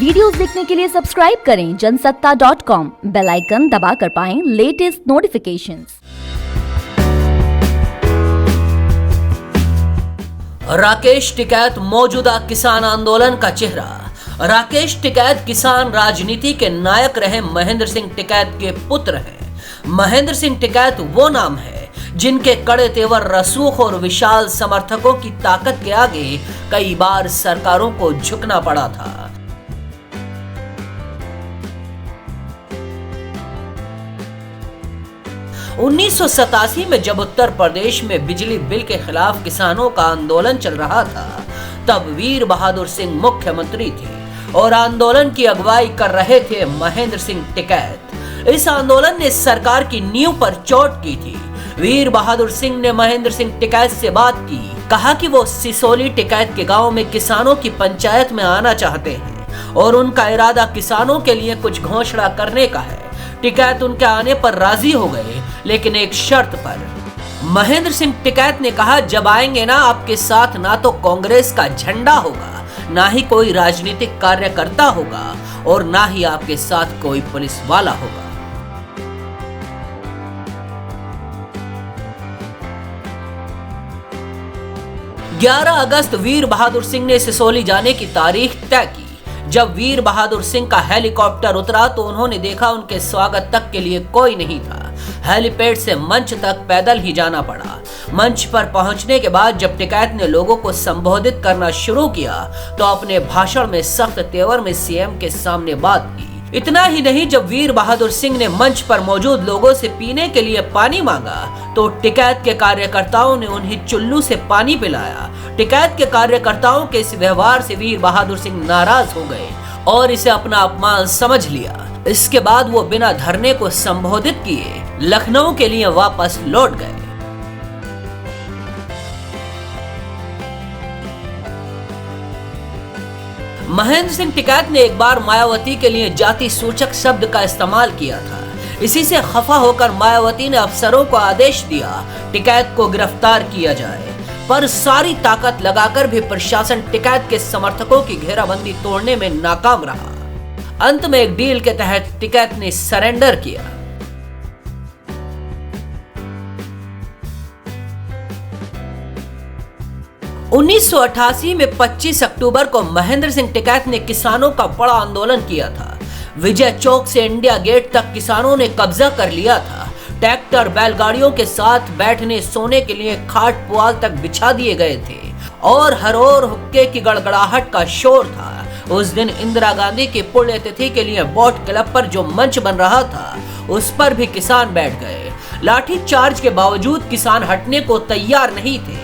Videos देखने के लिए सब्सक्राइब करें जनसत्ता.com, बेल आइकन दबाकर पाएं लेटेस्ट नोटिफिकेशंस। राकेश टिकैत मौजूदा किसान आंदोलन का चेहरा। राकेश टिकैत किसान राजनीति के नायक रहे महेंद्र सिंह टिकैत के पुत्र हैं। महेंद्र सिंह टिकैत वो नाम है जिनके कड़े तेवर रसूख और विशाल समर्थकों की ताकत के आगे कई बार सरकारों को झुकना पड़ा था। उन्नीस सौ 87 में जब उत्तर प्रदेश में बिजली बिल के खिलाफ किसानों का आंदोलन चल रहा था, तब वीर बहादुर सिंह मुख्यमंत्री थे और आंदोलन की अगुवाई कर रहे थे महेंद्र सिंह टिकैत। इस आंदोलन ने सरकार की नींव पर चोट की थी। वीर बहादुर सिंह ने महेंद्र सिंह टिकैत से बात की, कहा कि वो सिसोली टिकैत के गांव में किसानों की पंचायत में आना चाहते हैं और उनका इरादा किसानों के लिए कुछ घोषणा करने का है। टिकैत उनके आने पर राजी हो गए, लेकिन एक शर्त पर। महेंद्र सिंह टिकैत ने कहा, जब आएंगे ना, आपके साथ ना तो कांग्रेस का झंडा होगा, ना ही कोई राजनीतिक कार्यकर्ता होगा और ना ही आपके साथ कोई पुलिस वाला होगा। ग्यारह अगस्त वीर बहादुर सिंह ने सिसोली जाने की तारीख तय की। जब वीर बहादुर सिंह का हेलीकॉप्टर उतरा तो उन्होंने देखा उनके स्वागत तक के लिए कोई नहीं था। हेलीपैड से मंच तक पैदल ही जाना पड़ा। मंच पर पहुंचने के बाद जब टिकैत ने लोगों को संबोधित करना शुरू किया तो अपने भाषण में सख्त तेवर में सीएम के सामने बात की। इतना ही नहीं, जब वीर बहादुर सिंह ने मंच पर मौजूद लोगों से पीने के लिए पानी मांगा तो टिकैत के कार्यकर्ताओं ने उन्हें चुल्लू से पानी पिलाया। टिकैत के कार्यकर्ताओं के इस व्यवहार से वीर बहादुर सिंह नाराज हो गए और इसे अपना अपमान समझ लिया। इसके बाद वो बिना धरने को संबोधित किए लखनऊ के लिए वापस लौट गए। महेंद्र सिंह टिकैत ने एक बार मायावती के लिए जाति सूचक शब्द का इस्तेमाल किया था। इसी से खफा होकर मायावती ने अफसरों को आदेश दिया टिकैत को गिरफ्तार किया जाए, पर सारी ताकत लगाकर भी प्रशासन टिकैत के समर्थकों की घेराबंदी तोड़ने में नाकाम रहा। अंत में एक डील के तहत टिकैत ने सरेंडर किया। उन्नीस सौ 88 में 25 अक्टूबर को महेंद्र सिंह टिकैत ने किसानों का बड़ा आंदोलन किया था। विजय चौक से इंडिया गेट तक किसानों ने कब्जा कर लिया था। ट्रैक्टर बैलगाड़ियों के साथ बैठने सोने के लिए खाट पुआल तक बिछा दिए गए थे और हर ओर हुक्के की गड़गड़ाहट का शोर था। उस दिन इंदिरा गांधी की पुण्यतिथि के लिए बोट क्लब पर जो मंच बन रहा था, उस पर भी किसान बैठ गए। लाठी चार्ज के बावजूद किसान हटने को तैयार नहीं थे।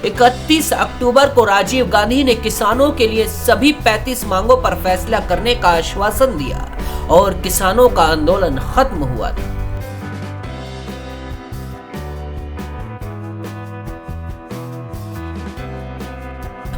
31 अक्टूबर को राजीव गांधी ने किसानों के लिए सभी 35 मांगों पर फैसला करने का आश्वासन दिया और किसानों का आंदोलन खत्म हुआ था।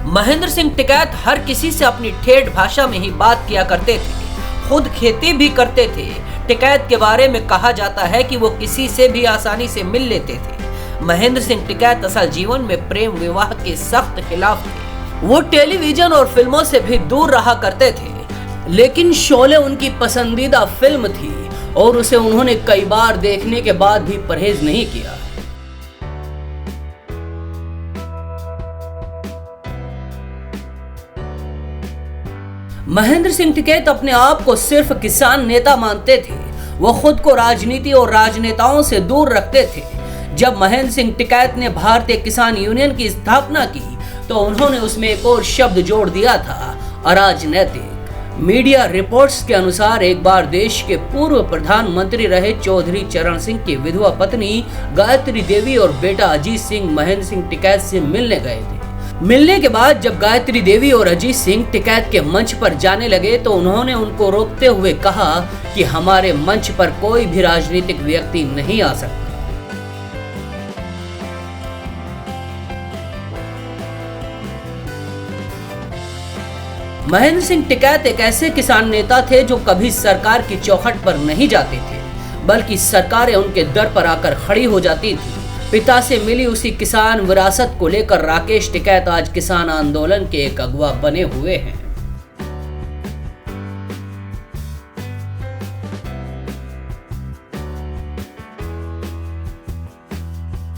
महेंद्र सिंह टिकैत हर किसी से अपनी ठेठ भाषा में ही बात किया करते थे। खुद खेती भी करते थे। टिकैत के बारे में कहा जाता है कि वो किसी से भी आसानी से मिल लेते थे। महेंद्र सिंह टिकैत असल जीवन में प्रेम विवाह के सख्त खिलाफ थे। वो टेलीविजन और फिल्मों से भी दूर रहा करते थे, लेकिन शोले उनकी पसंदीदा फिल्म थी और उसे उन्होंने कई बार देखने के बाद भी परहेज नहीं किया। महेंद्र सिंह टिकैत अपने आप को सिर्फ किसान नेता मानते थे। वो खुद को राजनीति और राजनेताओं से दूर रखते थे। जब महेंद्र सिंह टिकैत ने भारतीय किसान यूनियन की स्थापना की तो उन्होंने उसमें एक और शब्द जोड़ दिया था, अराजनैतिक। मीडिया रिपोर्ट्स के अनुसार एक बार देश के पूर्व प्रधानमंत्री रहे चौधरी चरण सिंह की विधवा पत्नी गायत्री देवी और बेटा अजीत सिंह महेंद्र सिंह टिकैत से मिलने गए थे। मिलने के बाद जब गायत्री देवी और अजीत सिंह टिकैत के मंच पर जाने लगे तो उन्होंने उनको रोकते हुए कहा कि हमारे मंच पर कोई भी राजनीतिक व्यक्ति नहीं आ सकता। महेंद्र सिंह टिकैत एक ऐसे किसान नेता थे जो कभी सरकार की चौखट पर नहीं जाते थे, बल्कि सरकारें उनके दर पर आकर खड़ी हो जाती थी। पिता से मिली उसी किसान विरासत को लेकर राकेश टिकैत आज किसान आंदोलन के एक अगुवा बने हुए हैं।